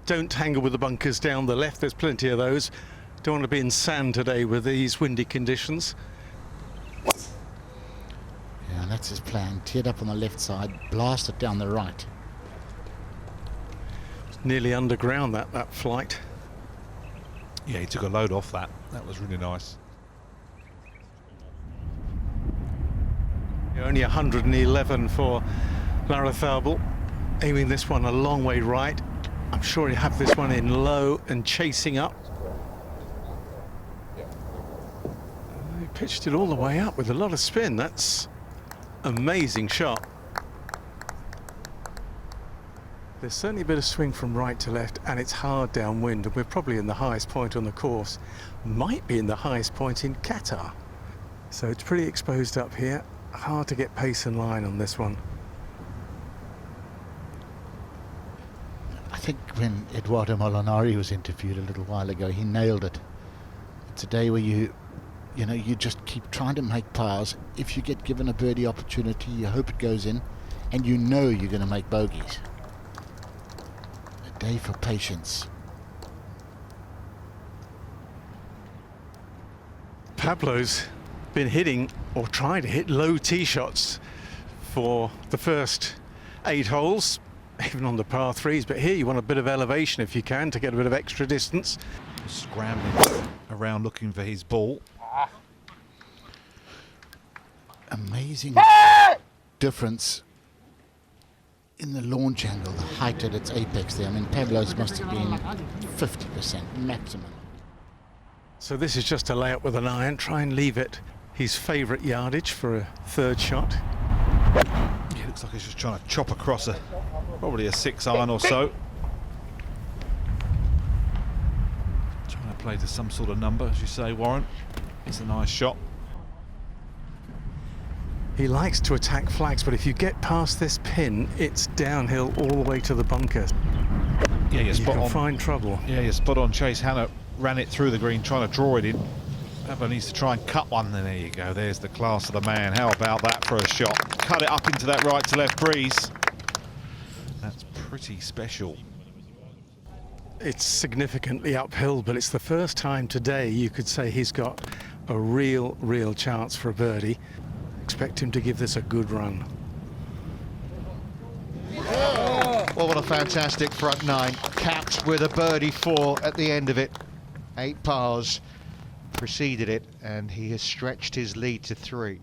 don't tangle with the bunkers down the left. There's plenty of those. Don't want to be in sand today with these windy conditions. Yeah, that's his plan. Teared up on the left side, blast it down the right. It's nearly underground, that flight. Yeah, he took a load off that. That was really nice. Only 111 for Larrazábal, aiming this one a long way right. I'm sure he'll have this one in low and chasing up. He pitched it all the way up with a lot of spin. That's amazing shot. There's certainly a bit of swing from right to left, and it's hard downwind, and we're probably in the highest point on the course. Might be in the highest point in Qatar. So it's pretty exposed up here. Hard to get pace and line on this one. I think when Eduardo Molinari was interviewed a little while ago, he nailed it. It's a day where you just keep trying to make pars. If you get given a birdie opportunity, you hope it goes in, and you know you're going to make bogeys. A day for patience. Pablo's been hitting, or trying to hit, low tee shots for the first 8 holes, even on the par 3s, but here you want a bit of elevation if you can to get a bit of extra distance. Scrambling around looking for his ball. Amazing difference in the launch angle, the height at its apex there. I mean, Pablo's must have been 50% maximum. So this is just a layup with an iron. Try and leave it his favourite yardage for a third shot. Yeah, looks like he's just trying to chop across probably a 6 iron or so. Trying to play to some sort of number, as you say, Warren. It's a nice shot. He likes to attack flags, but if you get past this pin, it's downhill all the way to the bunkers. Yeah, you're spot on. You can find trouble. Yeah, you're spot on. Chase Hanna ran it through the green, trying to draw it in. Pablo needs to try and cut one, then there you go. There's the class of the man. How about that for a shot? Cut it up into that right to left breeze. That's pretty special. It's significantly uphill, but it's the first time today you could say he's got a real chance for a birdie. Expect him to give this a good run. Well, what a fantastic front 9, capped with a birdie 4 at the end of it. 8 pars preceded it, and he has stretched his lead to 3.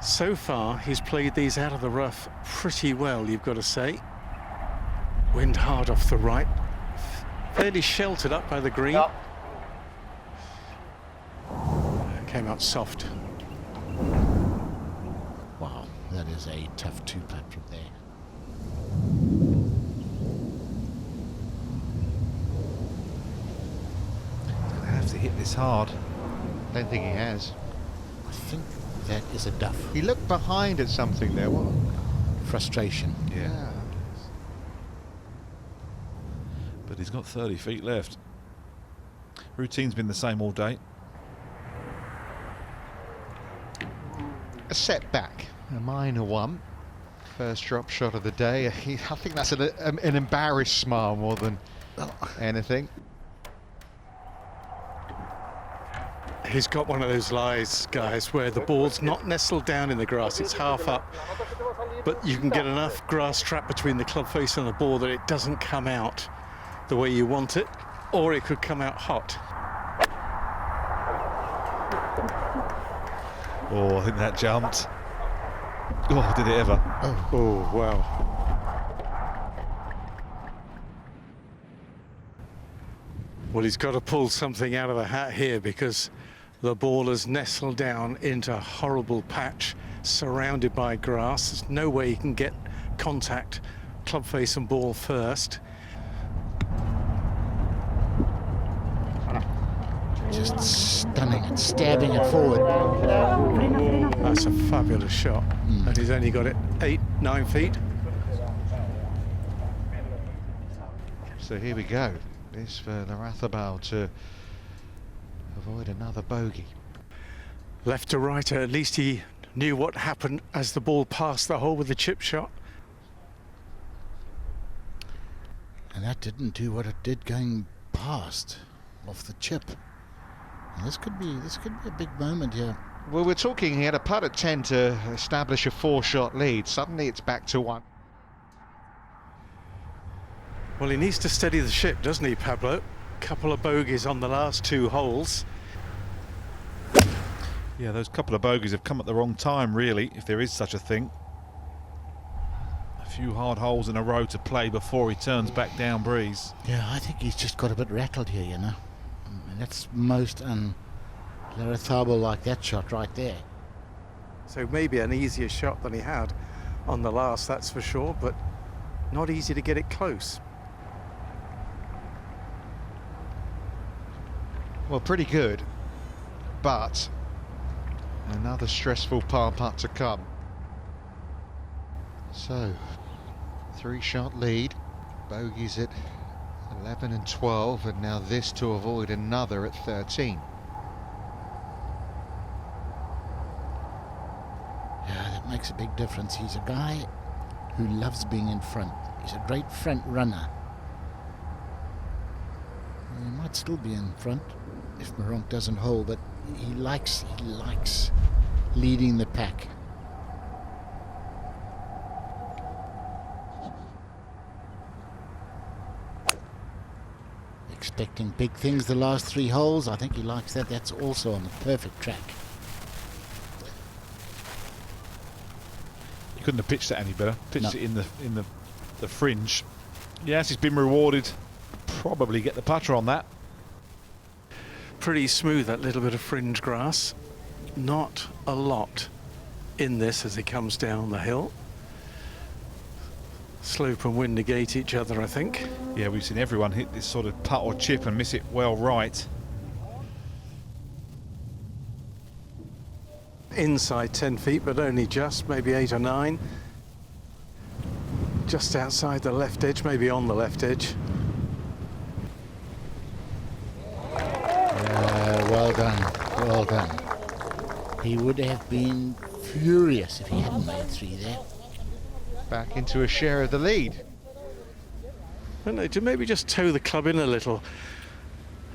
So far, he's played these out of the rough pretty well, you've got to say. Wind hard off the right, fairly sheltered up by the green. Came out soft. Wow, that is a tough 2-putt from there. Gonna have to hit this hard. Don't think he has. I think that is a duff. He looked behind at something there. What? Frustration. Yeah. But he's got 30 feet left. Routine's been the same all day. A setback, a minor one. First drop shot of the day. I think that's an embarrassed smile more than anything. He's got one of those lies, guys, where the ball's not nestled down in the grass, it's half up, but you can get enough grass trap between the club face and the ball that it doesn't come out the way you want it, or it could come out hot. Oh, I think that jumped. Oh, did it ever? Oh, wow. Well, he's got to pull something out of the hat here, because the ball has nestled down into a horrible patch surrounded by grass. There's no way he can get contact, club face and ball first. Just stunning it, stabbing it forward. That's a fabulous shot. And he's only got it 8-9 feet. So here we go. This for Larrazábal to avoid another bogey. Left to right, at least he knew what happened as the ball passed the hole with the chip shot. And And that didn't do what it did going past off the chip. And this could be a big moment here. Well, we're talking, he had a putt at 10 to establish a 4-shot lead. Suddenly it's back to 1. Well, he needs to steady the ship, doesn't he, Pablo? Couple of bogeys on the last 2 holes. Yeah, those couple of bogeys have come at the wrong time, really, if there is such a thing. A few hard holes in a row to play before he turns back down breeze. Yeah, I think he's just got a bit rattled here, you know. And that's most Larrazábal like that shot right there. So maybe an easier shot than he had on the last, that's for sure, but not easy to get it close. Well, pretty good, but another stressful par putt to come. So, 3-shot lead, bogeys at 11 and 12, and now this to avoid another at 13. Yeah, that makes a big difference. He's a guy who loves being in front. He's a great front runner. He might still be in front if Meronk doesn't hold, but he likes leading the pack. Expecting big things the last 3 holes. I think he likes that. That's also on the perfect track. You couldn't have pitched that any better. Pitched No. it in the fringe. Yes, he's been rewarded. Probably get the putter on that. Pretty smooth, that little bit of fringe grass. Not a lot in this as he comes down the hill. Slope and wind negate each other, I think. Yeah, we've seen everyone hit this sort of putt or chip and miss it well right. Inside 10 feet, but only just, maybe 8 or 9. Just outside the left edge, maybe on the left edge. Well done, well done. He would have been furious if he hadn't made 3 there. Back into a share of the lead. I don't know, to maybe just toe the club in a little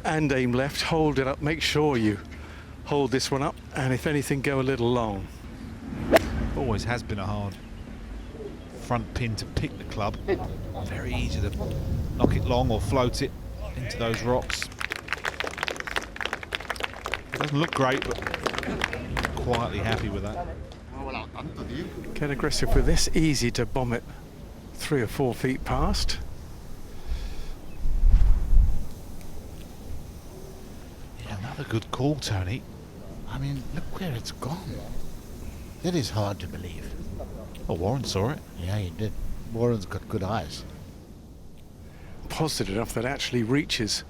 and aim left, hold it up, make sure you hold this one up, and if anything, go a little long. Always has been a hard front pin to pick the club. Very easy to knock it long or float it into those rocks. Doesn't look great, but quietly happy with that. Get aggressive with this, easy to bomb it 3 or 4 feet past. Yeah, another good call, Tony. I mean, look where it's gone. That is hard to believe. Oh, Warren saw it. Yeah, he did. Warren's got good eyes. Positive enough that actually reaches.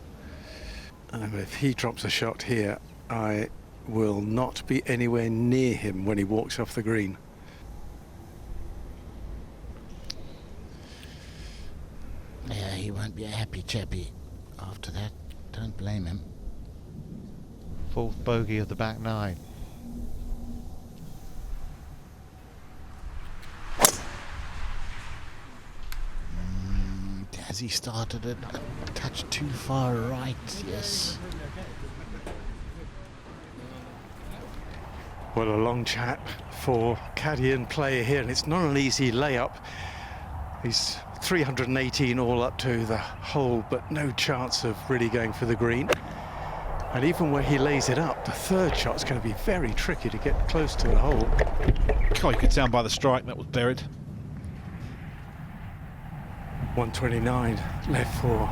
If he drops a shot here, I will not be anywhere near him when he walks off the green. Yeah, he won't be a happy chappy after that. Don't blame him. 4th bogey of the back 9. Has he started it a touch too far right? Yes. Well, a long chat for caddy and player here, and it's not an easy layup. He's 318 all up to the hole, but no chance of really going for the green. And even where he lays it up, the 3rd shot's going to be very tricky to get close to the hole. Oh, you could tell by the strike that was buried. 129 left for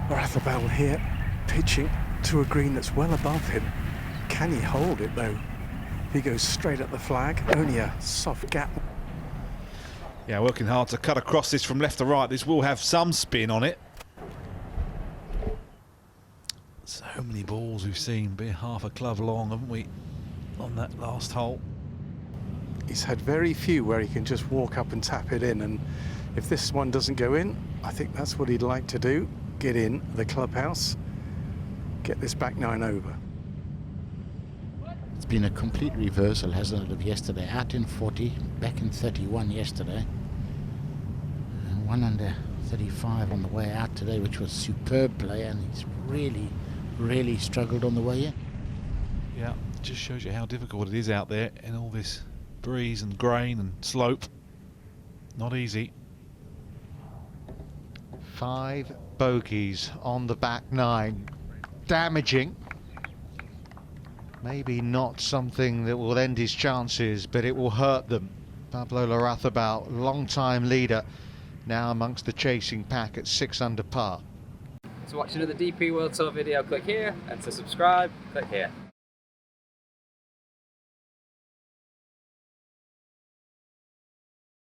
Larrazábal here, pitching to a green that's well above him. Can he hold it though? He goes straight at the flag, only a soft gap. Yeah, working hard to cut across this from left to right. This will have some spin on it. So many balls we've seen be half a club long, haven't we, on that last hole? He's had very few where he can just walk up and tap it in, and if this one doesn't go in, I think that's what he'd like to do. Get in the clubhouse, get this back 9 over. It's been a complete reversal, hasn't it, of yesterday? Out in 40, back in 31 yesterday. And 1 under 35 on the way out today, which was superb play, and he's really struggled on the way in. Yeah, just shows you how difficult it is out there in all this breeze and grain and slope. Not easy. 5 bogeys on the back 9. Damaging. Maybe not something that will end his chances, but it will hurt them. Pablo Larrazábal, long-time leader, now amongst the chasing pack at 6 under par. To watch another DP World Tour video, click here, and to subscribe, click here.